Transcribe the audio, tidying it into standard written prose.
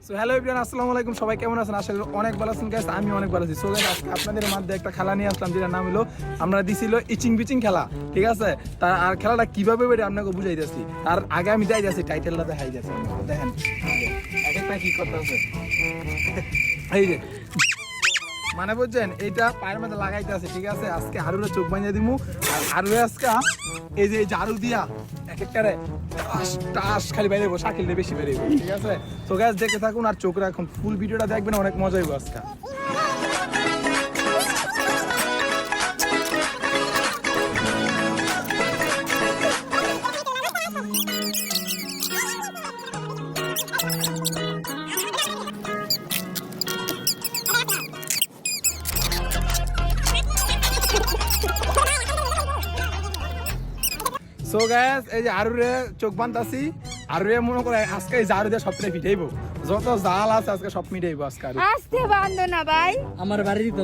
So hello everyone, আসসালামু আলাইকুম। সবাই কেমন আছেন? আশা করি অনেক ভালো আছেন গাইস। আমি অনেক ভালো আছি। সো গাইস, আজকে আপনাদের মধ্যে একটা খেলা নিয়ে আসলাম, যেটার নাম হলো আমরা দিছিল ইচিং বিচিং খেলা। ঠিক আছে, তার আর খেলাটা কিভাবে বেড়ে আপনাকে বুঝাইতেছি। তার আগে আমি যাই যাচ্ছি, টাইটেলটা দেখাই যাচ্ছে। দেখেন এক একটা কি করতে আছে। এই যে মানে বুঝছেন, এইটা পায়ের মধ্যে লাগাইতে আছে। ঠিক আছে, আজকে হারুরে চোখ বাঁধিয়ে দিমু। আর হারুরে আজকে এই যে ঝাড়ু দিয়া এক একটারে টাস খালি বাইরে শাকিল বেশি বেড়ে। ঠিক আছে, তো গ্যাস দেখতে থাকুন আর চোখ রাখুন, ফুল ভিডিওটা দেখবেন, অনেক মজা হইব আজকে। সো গাইস, এই যে আরুরে চোখ বাঁধতাছি। আরুরে মনে করে আজকে এই ঝাড়ু দিয়ে সবটাই পিটাইব, যত জাল আছে আজকে সব মিটাইব আজকে। আসতে বান্ধ না ভাই, আমার বাড়ি দিতে